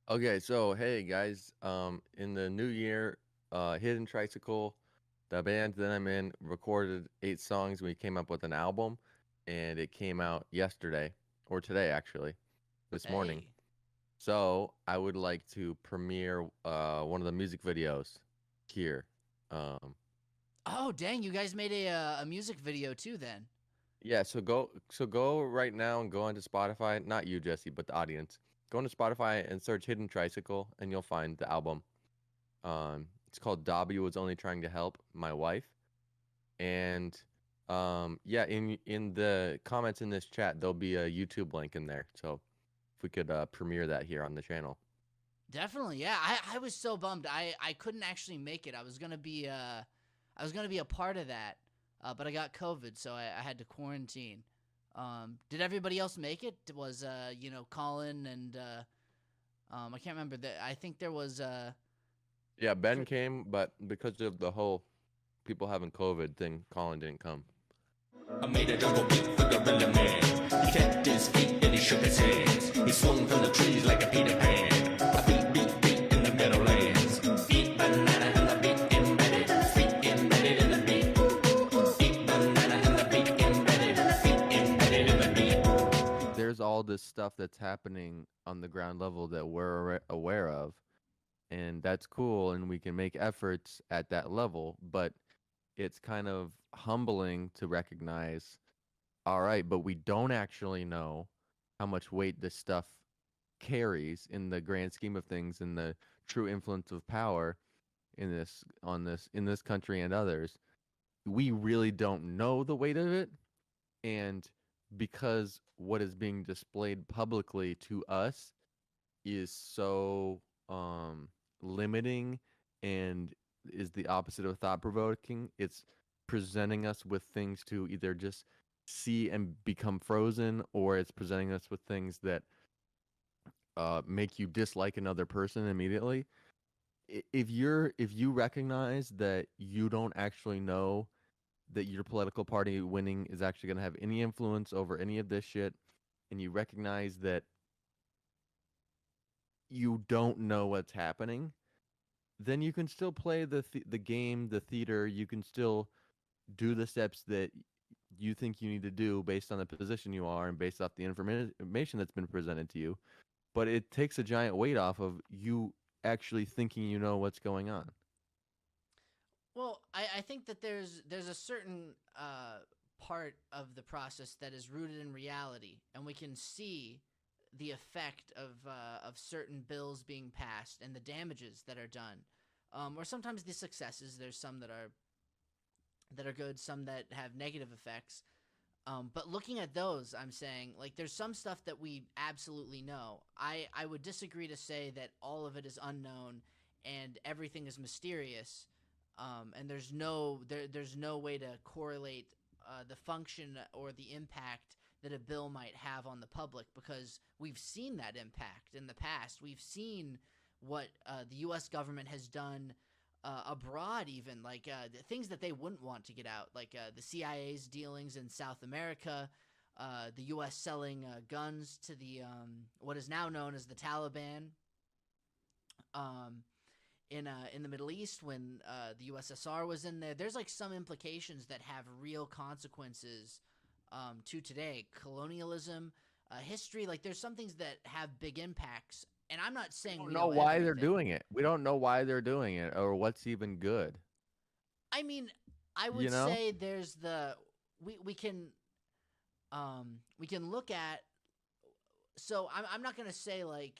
Okay, so hey guys, in the new year, Hidden Tricycle, the band that I'm in, recorded 8 songs. We came up with an album, and it came out yesterday or today actually, this morning. Hey. So I would like to premiere one of the music videos here. Um, Oh, dang, you guys made a music video too then. yeah, so go right now and go onto Spotify. Not you, Jesse, but the audience. Go into Spotify and search Hidden Tricycle, and you'll find the album. It's called Dobby was only trying to help my wife, and yeah, in the comments in this chat there'll be a YouTube link in there. So if we could premiere that here on the channel. Definitely, yeah. I was so bummed. I couldn't actually make it. I was gonna be a part of that, but I got COVID, so I had to quarantine. Did everybody else make it? Was Colin and I can't remember. I think there was Yeah, Ben for came, but because of the whole people having COVID thing, Colin didn't come. I made a jungle beat for Gorilla Man. He tapped his feet and he shook his hands. He swung from the trees like a Peter Pan. I beat in the Meadowlands. Beat banana and the beat embedded. Feet embedded in the beat. Beat banana and the beat embedded. Feet embedded in the beat. There's all this stuff that's happening on the ground level that we're aware of, and that's cool, and we can make efforts at that level, but it's kind of humbling to recognize, all right, but we don't actually know how much weight this stuff carries in the grand scheme of things, in the true influence of power in this country and others. We really don't know the weight of it, and because what is being displayed publicly to us is so limiting and is the opposite of thought provoking. It's presenting us with things to either just see and become frozen, or it's presenting us with things that make you dislike another person immediately. If you recognize that you don't actually know that your political party winning is actually going to have any influence over any of this shit, and you recognize that you don't know what's happening, then you can still play the game, the theater. You can still do the steps that you think you need to do based on the position you are and based off the information that's been presented to you. But it takes a giant weight off of you actually thinking you know what's going on. Well, I think that there's a certain part of the process that is rooted in reality, and we can see the effect of certain bills being passed and the damages that are done, or sometimes the successes. There's some that are good, some that have negative effects. But looking at those, I'm saying like there's some stuff that we absolutely know. I would disagree to say that all of it is unknown and everything is mysterious. And there's no way to correlate the function or the impact that a bill might have on the public, because we've seen that impact in the past. We've seen what the U.S. government has done abroad, even like the things that they wouldn't want to get out, like the CIA's dealings in South America, the U.S. selling guns to the what is now known as the Taliban. Um, in the Middle East, when the USSR was in there, there's like some implications that have real consequences to today. Colonialism, history, like there's some things that have big impacts. And I'm not We saying don't we know know why they're everything. doing it. We don't know why they're doing it or what's even good. I mean, I You would know? say there's the we can look at. So I'm not gonna say like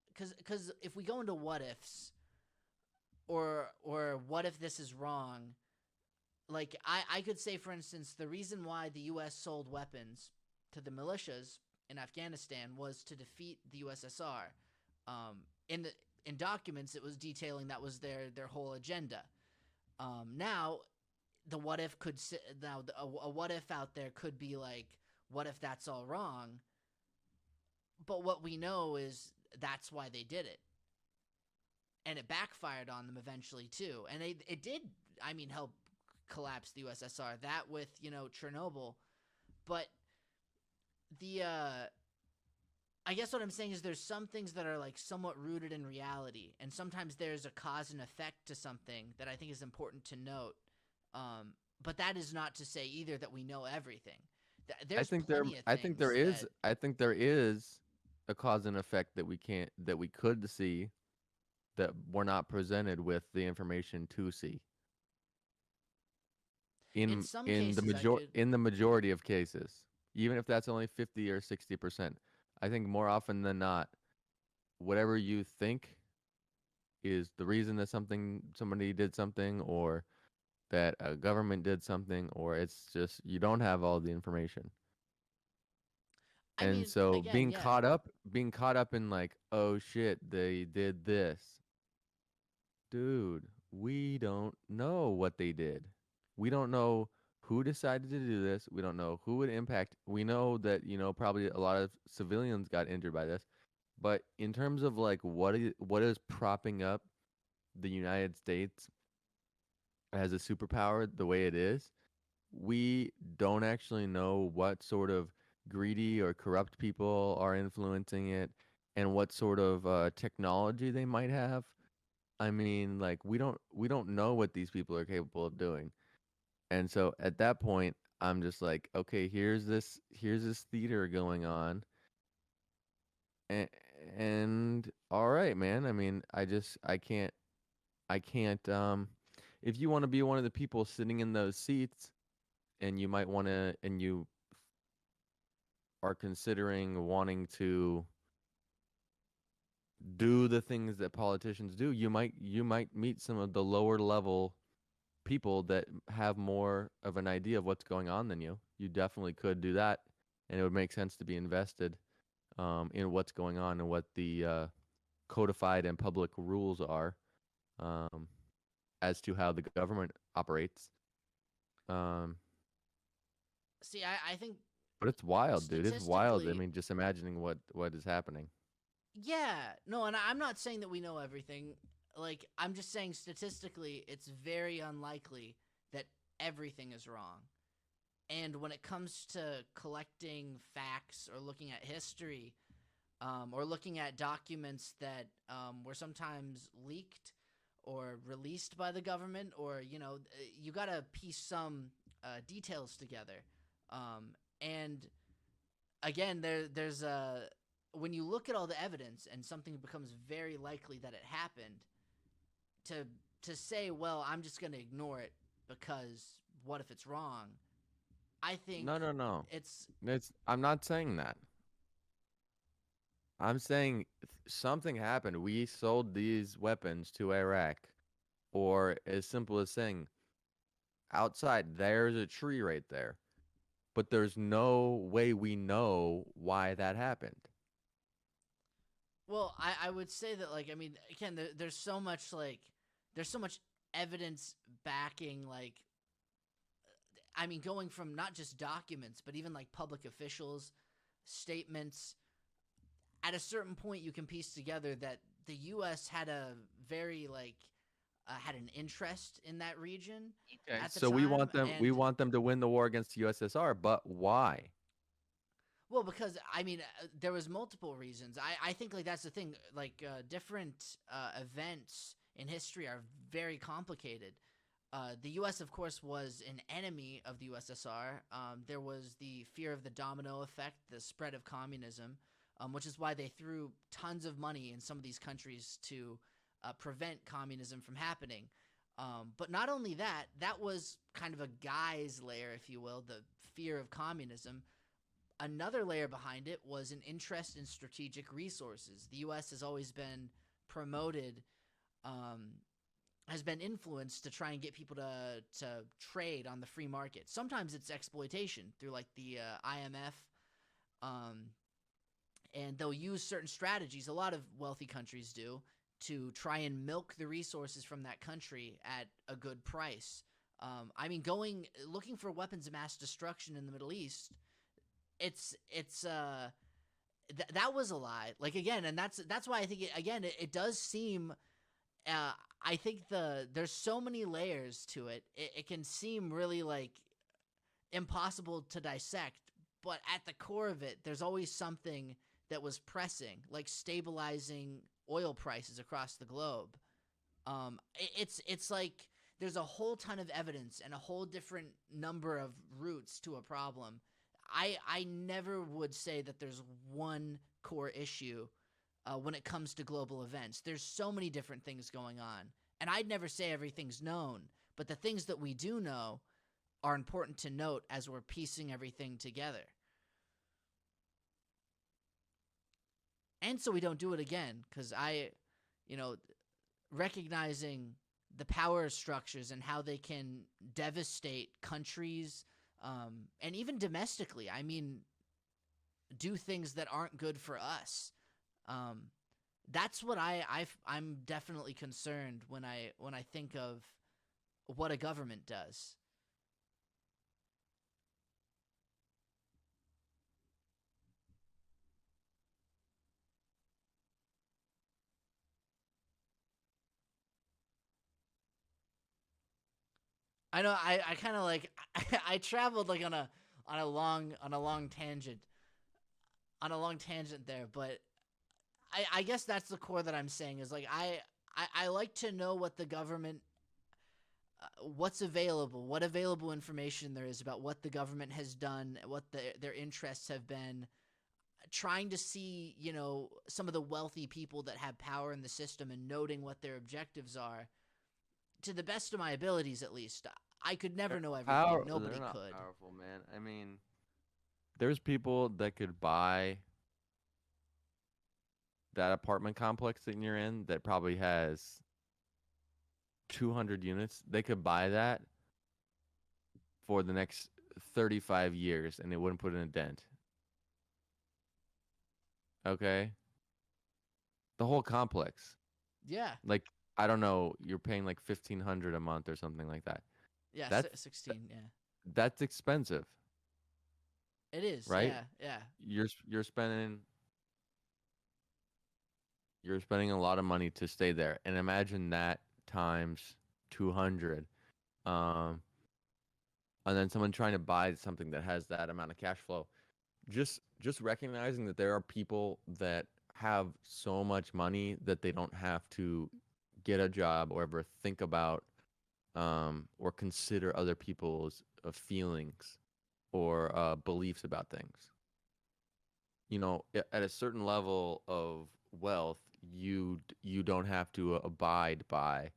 because if we go into what ifs or what if this is wrong, like I could say, for instance, the reason why the U.S. sold weapons to the militias in Afghanistan was to defeat the USSR. In the in documents, it was detailing that was their whole agenda. Now, the what if could now a what if out there could be like, what if that's all wrong? But what we know is that's why they did it, and it backfired on them eventually too. And it did, I mean, help collapse the USSR. That with Chernobyl, but the I guess what I'm saying is there's some things that are like somewhat rooted in reality, and sometimes there's a cause and effect to something that I think is important to note. But that is not to say either that we know everything. There's plenty of I think things there is that I think there is a cause and effect that we could see that we're not presented with the information to see. in some cases I could. In the majority of cases, even if that's only 50 or 60%, I think more often than not, whatever you think is the reason that somebody did something, or that a government did something, or it's just you don't have all the information. I And mean, so again, yeah. being caught up in like, oh shit, they did this. Dude, we don't know what they did. We don't know who decided to do this. We don't know who would impact. We know that, probably a lot of civilians got injured by this. But in terms of like what is propping up the United States as a superpower the way it is, we don't actually know what sort of greedy or corrupt people are influencing it, and what sort of technology they might have. I mean, like we don't know what these people are capable of doing. And so at that point, I'm just like, okay, here's this theater going on, and, and all right, man. I mean, I can't. If you want to be one of the people sitting in those seats, and you might want to, and you are considering wanting to do the things that politicians do, you might meet some of the lower level people that have more of an idea of what's going on than you. You definitely could do that, and it would make sense to be invested in what's going on and what the codified and public rules are, um, as to how the government operates. Um, See, I think but it's wild, dude. It's wild. I statistically, mean, just imagining what is happening. yeah, no, and I'm not saying that we know everything. Like, I'm just saying statistically, it's very unlikely that everything is wrong. And when it comes to collecting facts or looking at history, or looking at documents that were sometimes leaked or released by the government, or you gotta piece some details together. And again, there's a when you look at all the evidence and something becomes very likely that it happened, to say, well, I'm just gonna ignore it because what if it's wrong? I think No, no, no. it's I'm not saying that. I'm saying something happened. We sold these weapons to Iraq, or as simple as saying, outside there's a tree right there, but there's no way we know why that happened. well, I would say that, like, I mean, again, there's so much evidence backing, like, I mean, going from not just documents but even like public officials statements. At a certain point, you can piece together that the U.S. had a very like had an interest in that region Okay. at the So time, we and want them to win the war against the USSR, but why? well, because I mean, there was multiple reasons. I think like that's the thing. Like different events in history are very complicated. The U.S., of course, was an enemy of the USSR. There was the fear of the domino effect, the spread of communism, which is why they threw tons of money in some of these countries to prevent communism from happening. But not only that, that was kind of a guise layer, if you will, the fear of communism. Another layer behind it was an interest in strategic resources. The U.S. has always been promoted, has been influenced to try and get people to trade on the free market. Sometimes it's exploitation through like the IMF, and they'll use certain strategies. A lot of wealthy countries do to try and milk the resources from that country at a good price. I mean, looking for weapons of mass destruction in the Middle East, that was a lie. Like again, and that's why I think it does seem. I think there's so many layers to it. It can seem really like impossible to dissect, but at the core of it, there's always something that was pressing, like stabilizing oil prices across the globe. It's like there's a whole ton of evidence and a whole different number of roots to a problem. I never would say that there's one core issue when it comes to global events. There's so many different things going on, and I'd never say everything's known, but the things that we do know are important to note as we're piecing everything together. And so we don't do it again, because recognizing the power structures and how they can devastate countries, and even domestically, I mean, do things that aren't good for us. That's what I'm definitely concerned when I think of what a government does. I know I kind of like I traveled like on a long tangent there, but I guess that's the core that I'm saying is like I like to know what the government what's available, what available information there is about what the government has done, what their interests have been, trying to see, some of the wealthy people that have power in the system and noting what their objectives are. To the best of my abilities, at least. I could never know everything. Nobody they're not could. powerful, man. I mean, there's people that could buy that apartment complex that you're in that probably has 200 units. They could buy that for the next 35 years and it wouldn't put in a dent. Okay? The whole complex. Yeah. Like, I don't know, you're paying like $1,500 a month or something like that. Yeah, That's 16, yeah. That's expensive. It is, right? yeah. You're spending a lot of money to stay there. And imagine that times 200. And then someone trying to buy something that has that amount of cash flow. Just recognizing that there are people that have so much money that they don't have to get a job or ever think about or consider other people's feelings or beliefs about things. At a certain level of wealth, you don't have to abide by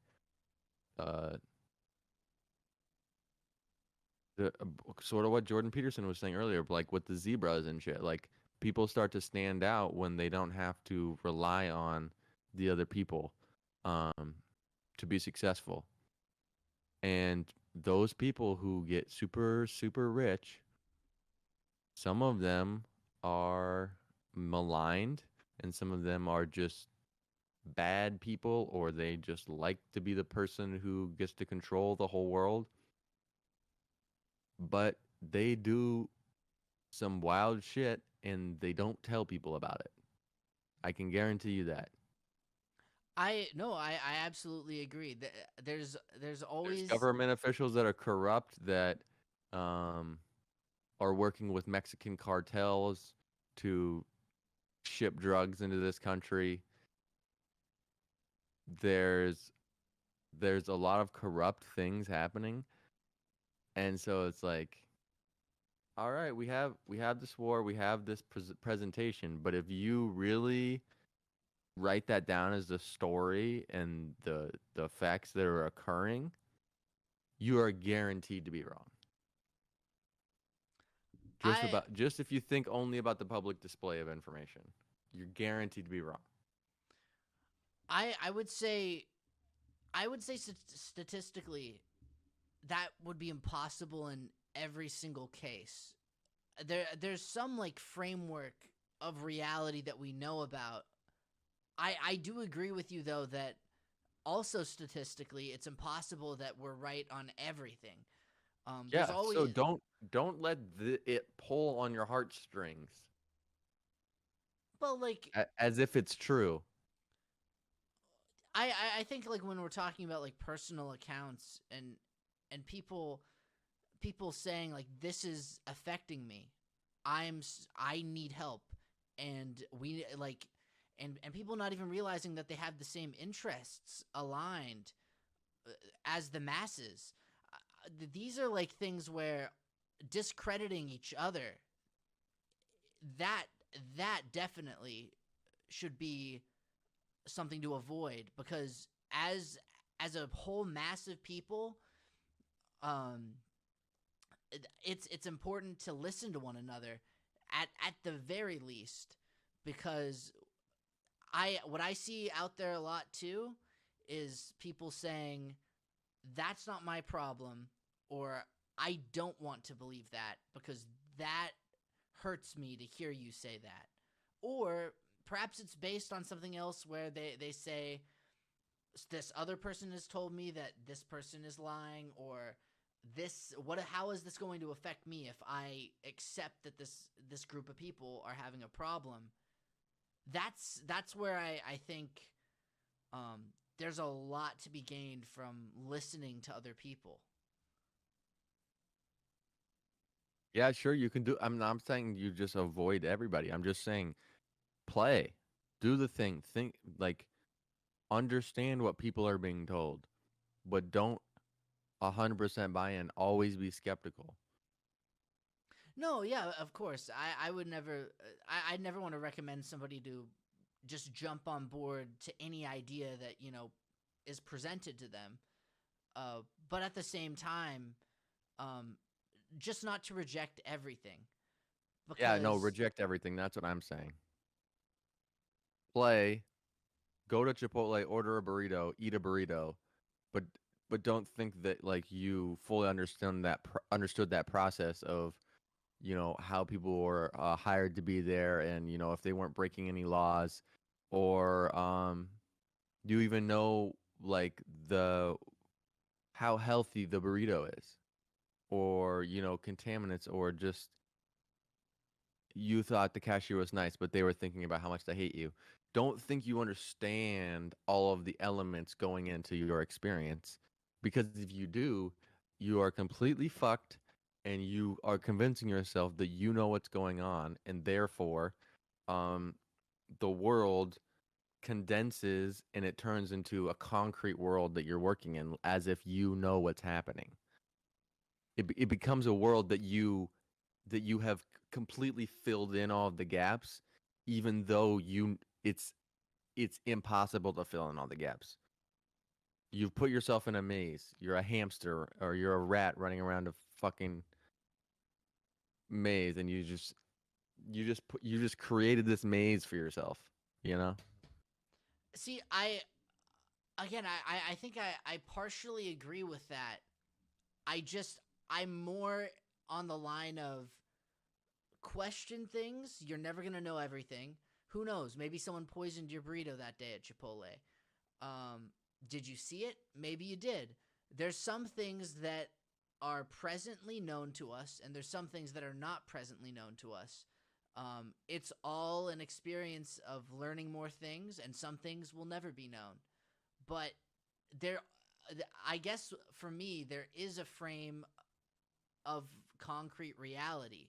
sort of what Jordan Peterson was saying earlier, like with the zebras and shit. Like, people start to stand out when they don't have to rely on the other people to be successful. And those people who get super, super rich, some of them are maligned and some of them are just bad people, or they just like to be the person who gets to control the whole world. But they do some wild shit and they don't tell people about it. I can guarantee you that. I absolutely agree. There's always government officials that are corrupt that are working with Mexican cartels to ship drugs into this country. There's a lot of corrupt things happening. And so it's like, all right, we have this war, we have this presentation, but if you really write that down as the story and the facts that are occurring, you are guaranteed to be wrong. Just if you think only about the public display of information, you're guaranteed to be wrong. I would say statistically that would be impossible in every single case. There's some like framework of reality that we know about. I do agree with you though that also statistically it's impossible that we're right on everything. Yeah, so don't let it pull on your heartstrings. Well, like as if it's true. I think like when we're talking about like personal accounts and people saying like this is affecting me, I need help, and we like and people not even realizing that they have the same interests aligned as the masses. These are like things where discrediting each other, that that definitely should be something to avoid, because as a whole mass of people, um it's important to listen to one another at the very least, because what I see out there a lot too is people saying that's not my problem, or I don't want to believe that because that hurts me to hear you say that. Or perhaps it's based on something else where they say this other person has told me that this person is lying, or how is this going to affect me if I accept that this group of people are having a problem. That's where I think there's a lot to be gained from listening to other people. Yeah, sure, you can do. I'm not saying you just avoid everybody. I'm just saying play, do the thing, think like understand what people are being told, but don't 100% buy in. Always be skeptical. No, yeah, of course. I would never. I'd never want to recommend somebody to just jump on board to any idea that is presented to them. But at the same time, um, just not to reject everything, Yeah, no, because reject everything. That's what I'm saying. Play, go to Chipotle, order a burrito, eat a burrito, but don't think that like you fully understood that process of how people were hired to be there, and if they weren't breaking any laws, or do you even know like the how healthy the burrito is, or contaminants, or just you thought the cashier was nice, but they were thinking about how much they hate you. Don't think you understand all of the elements going into your experience, because if you do, you are completely fucked, and you are convincing yourself that you know what's going on, and therefore, um, the world condenses and it turns into a concrete world that you're working in as if you know what's happening. It becomes a world that you have completely filled in all of the gaps, even though it's impossible to fill in all the gaps. You've put yourself in a maze. You're a hamster or you're a rat running around a fucking maze, and you just created this maze for yourself, you know? see, I think I partially agree with that. I'm more on the line of question things. You're never gonna know everything. Who knows? Maybe someone poisoned your burrito that day at Chipotle. Um, did you see it? Maybe you did. There's some things that are presently known to us, and there's some things that are not presently known to us. It's all an experience of learning more things, and some things will never be known. But there, I guess for me, there is a frame of concrete reality,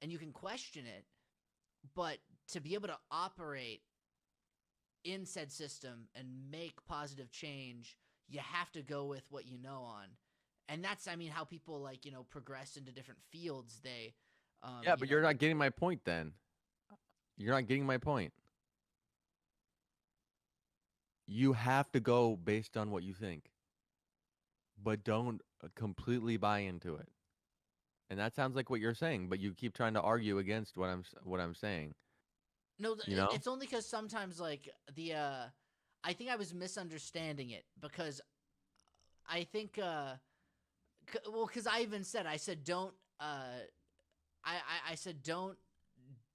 and you can question it, but to be able to operate in said system and make positive change, you have to go with what you know on. And that's, I mean, how people like, progress into different fields. Yeah, but you're not getting my point then. You're not getting my point. You have to go based on what you think, but don't completely buy into it. And that sounds like what you're saying, but you keep trying to argue against what I'm saying. No, You know? it's only because sometimes like I think I was misunderstanding it, because I think because I said don't I said don't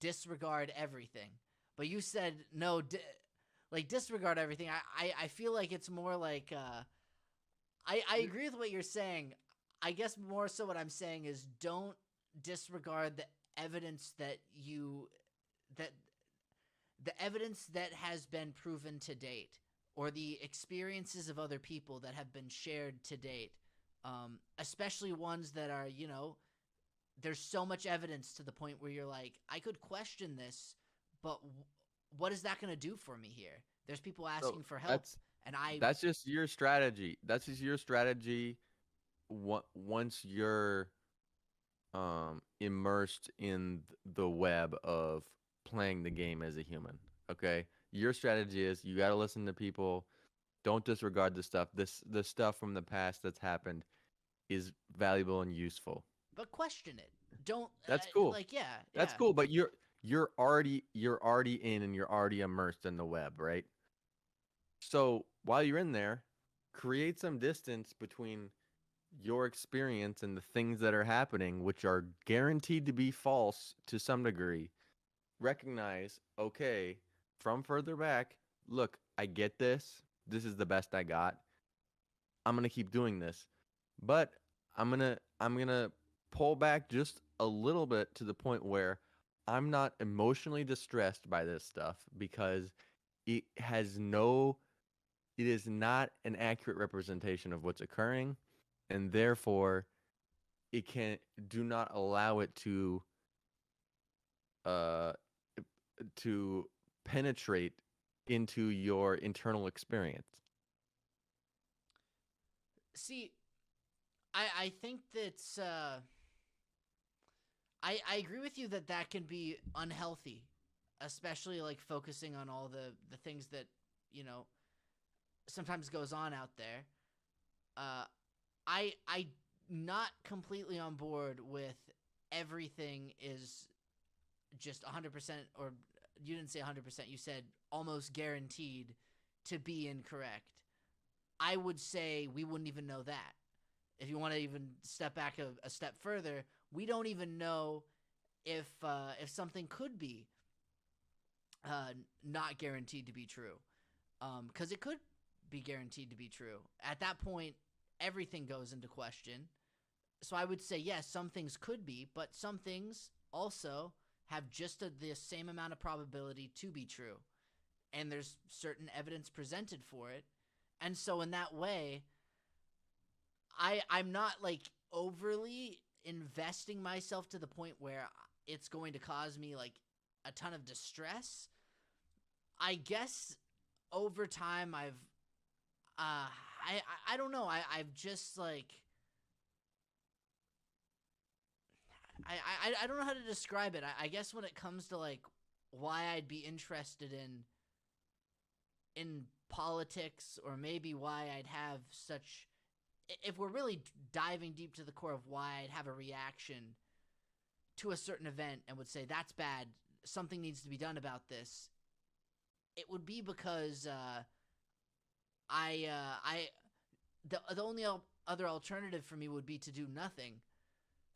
disregard everything, but you said no, like disregard everything. I feel like it's more like I agree with what you're saying. I guess more so what I'm saying is don't disregard the evidence that the evidence that has been proven to date, or the experiences of other people that have been shared to date, especially ones that are, there's so much evidence to the point where you're like, I could question this, but what is that going to do for me here? There's people So asking for help, that's and I that's just your strategy. That's just your strategy. Once you're immersed in the web of playing the game as a human. Okay, your strategy is you got to listen to people. Don't disregard the stuff. The stuff from the past that's happened is valuable and useful. but question it. Don't That's cool. like yeah, That's yeah. cool. But you're already in and you're already immersed in the web, right? So while you're in there, create some distance between your experience and the things that are happening, which are guaranteed to be false to some degree. Recognize, okay, from further back, look, I get this. This is the best I got. I'm gonna keep doing this, but I'm gonna pull back just a little bit to the point where I'm not emotionally distressed by this stuff because it has no it is not an accurate representation of what's occurring, and therefore it can do not allow it uh to penetrate into your internal experience. See, I think that's I agree with you that that can be unhealthy, especially like focusing on all the things that you know sometimes goes on out there. Uh, I not completely on board with everything is just 100%, or you didn't say 100%, you said almost guaranteed to be incorrect. I would say we wouldn't even know that. If you want to even step back a step further, we don't even know if something could be not guaranteed to be true, because it could be guaranteed to be true. At that point, everything goes into question. So I would say yes, some things could be, but some things also have just the same amount of probability to be true, and there's certain evidence presented for it. And so in that way, I'm not like overly investing myself to the point where it's going to cause me like a ton of distress. I guess over time I don't know. I've just like I don't know how to describe it. I guess when it comes to like why I'd be interested in politics, or maybe why I'd have such, if we're really diving deep to the core of why I'd have a reaction to a certain event and would say that's bad, something needs to be done about this, it would be because I the only other alternative for me would be to do nothing.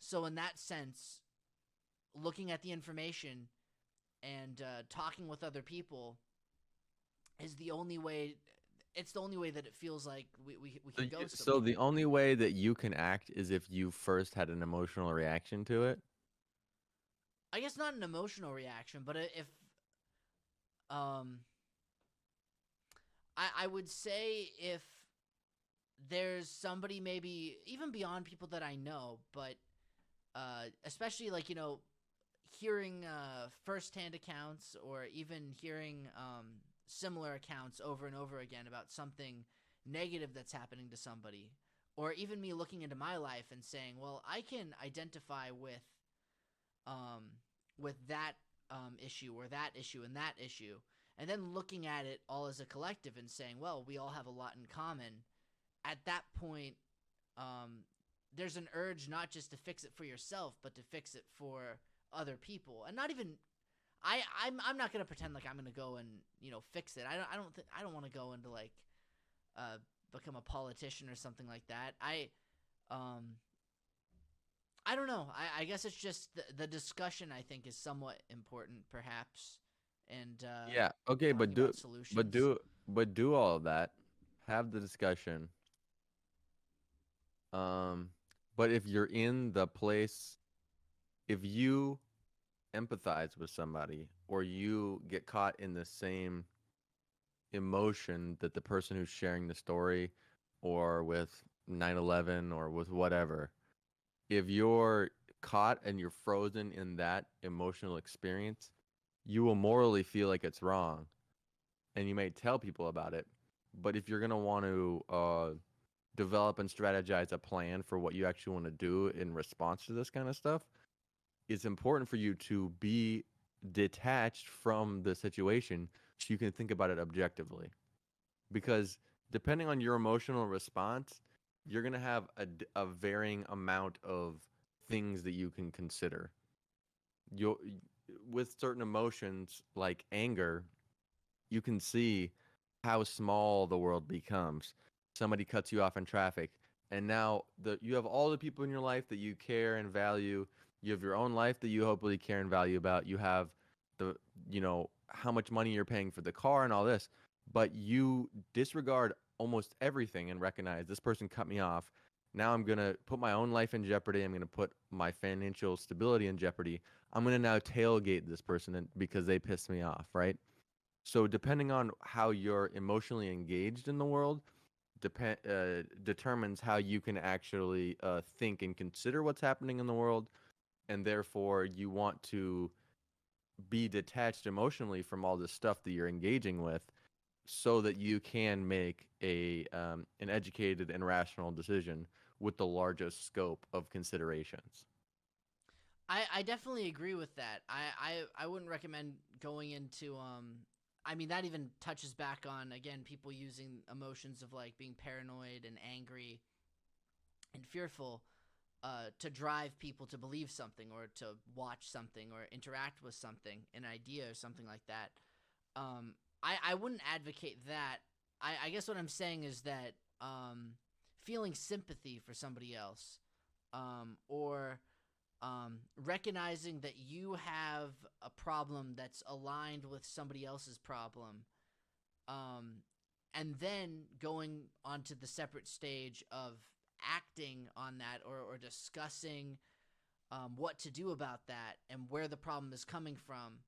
So in that sense, looking at the information and talking with other people is the only way. It's the only way that it feels like we So, can go so somewhere. the only way that you can act is if you first had an emotional reaction to it. I guess not an emotional reaction, but if um, I would say if there's somebody maybe even beyond people that I know, but especially like hearing firsthand accounts, or even hearing similar accounts over and over again about something negative that's happening to somebody, or even me looking into my life and saying, well, I can identify with that issue, or that issue, and that issue, and then looking at it all as a collective and saying, well, we all have a lot in common. At that point, there's an urge not just to fix it for yourself, but to fix it for other people, and not even. I'm not gonna pretend like I'm gonna go and fix it. I don't want to go into like become a politician or something like that. I don't know. I guess it's just the discussion, I think, is somewhat important, perhaps, and Yeah. Okay, talking but do about but solutions. do but do all of that. Have the discussion. Um, but if you're in the place, if you empathize with somebody or you get caught in the same emotion that the person who's sharing the story, or with 9/11 or with whatever, if you're caught and you're frozen in that emotional experience, you will morally feel like it's wrong, and you may tell people about it. But if you're gonna want to develop and strategize a plan for what you actually want to do in response to this kind of stuff, it's important for you to be detached from the situation so you can think about it objectively. Because depending on your emotional response, you're going to have a varying amount of things that you can consider. You with certain emotions like anger, you can see how small the world becomes. Somebody cuts you off in traffic, and now you have all the people in your life that you care and value. You have your own life that you hopefully care and value about. You have the how much money you're paying for the car and all this, but you disregard almost everything and recognize this person cut me off. Now I'm going to put my own life in jeopardy. I'm going to put my financial stability in jeopardy. I'm going to now tailgate this person because they pissed me off, right? So depending on how you're emotionally engaged in the world, determines how you can actually think and consider what's happening in the world, and therefore you want to be detached emotionally from all this stuff that you're engaging with, so that you can make an educated and rational decision with the largest scope of considerations. I definitely agree with that. I wouldn't recommend going into I mean that even touches back on again people using emotions of like being paranoid and angry and fearful to drive people to believe something or to watch something or interact with something, an idea or something like that. I wouldn't advocate that. I guess what I'm saying is that feeling sympathy for somebody else or recognizing that you have a problem that's aligned with somebody else's problem, and then going onto the separate stage of acting on that or discussing what to do about that and where the problem is coming from.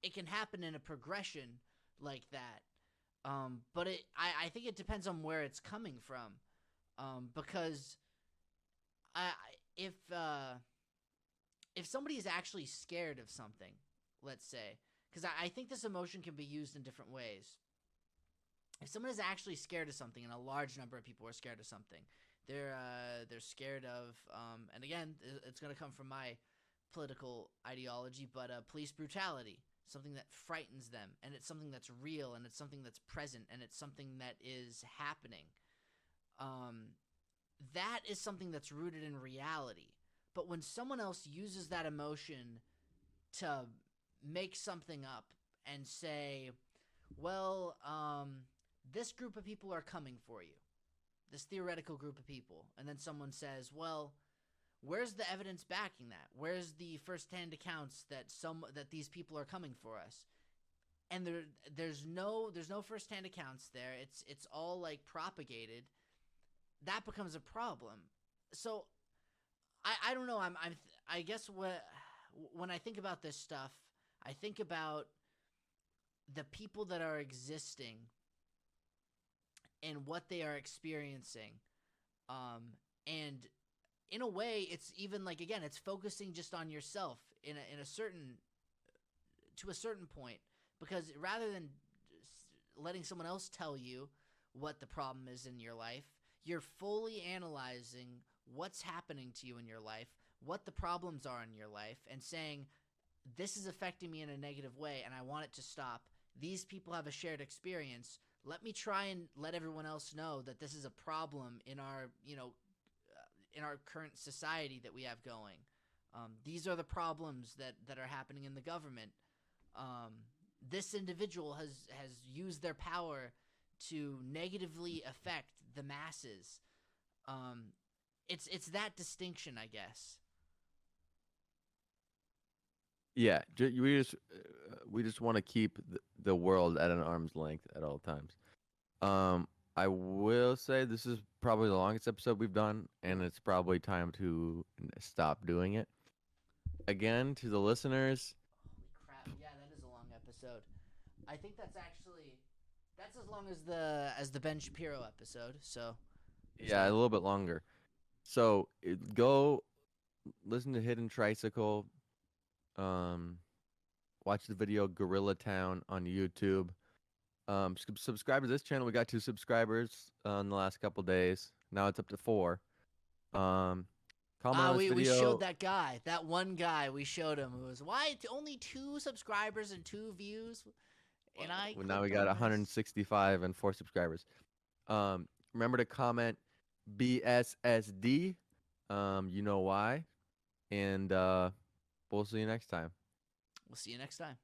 It can happen in a progression like that, but I think it depends on where it's coming from, because I if somebody is actually scared of something, let's say, because I think this emotion can be used in different ways. If someone is actually scared of something, and a large number of people are scared of something, they're scared of, and again, it's going to come from my political ideology, but police brutality, something that frightens them, and it's something that's real, and it's something that's present, and it's something that is happening. That is something that's rooted in reality. But when someone else uses that emotion to make something up and say, well, this group of people are coming for you, this theoretical group of people, and then someone says, well, where's the evidence backing that? Where's the first-hand accounts that these people are coming for us? And there's no first-hand accounts there. It's all like propagated. That becomes a problem. So I don't know. I guess when I think about this stuff, I think about the people that are existing and what they are experiencing, and in a way, it's even like again, it's focusing just on yourself in a certain to a certain point, because rather than letting someone else tell you what the problem is in your life, you're fully analyzing what's happening to you in your life, what the problems are in your life, and saying, this is affecting me in a negative way and I want it to stop. These people have a shared experience. Let me try and let everyone else know that this is a problem in our, in our current society that we have going. These are the problems that are happening in the government. This individual has used their power to negatively affect the masses. It's that distinction, I guess. Yeah, we just want to keep the world at an arm's length at all times. I will say this is probably the longest episode we've done, and it's probably time to stop doing it. Again, to the listeners, Holy crap! Yeah, that is a long episode. I think that's as long as the Ben Shapiro episode. So yeah, a little bit longer. So go listen to Hidden Tricycle. Um, Watch the video Gorilla Town on YouTube. Subscribe to this channel. We got 2 subscribers in the last couple days. Now it's up to 4. Comment on this we video. showed that one guy. We showed him. It was why only 2 subscribers and 2 views. And Well, now we clicked got on this. 165 and 4 subscribers. Remember to comment BSSD. You know why. And we'll see you next time. We'll see you next time.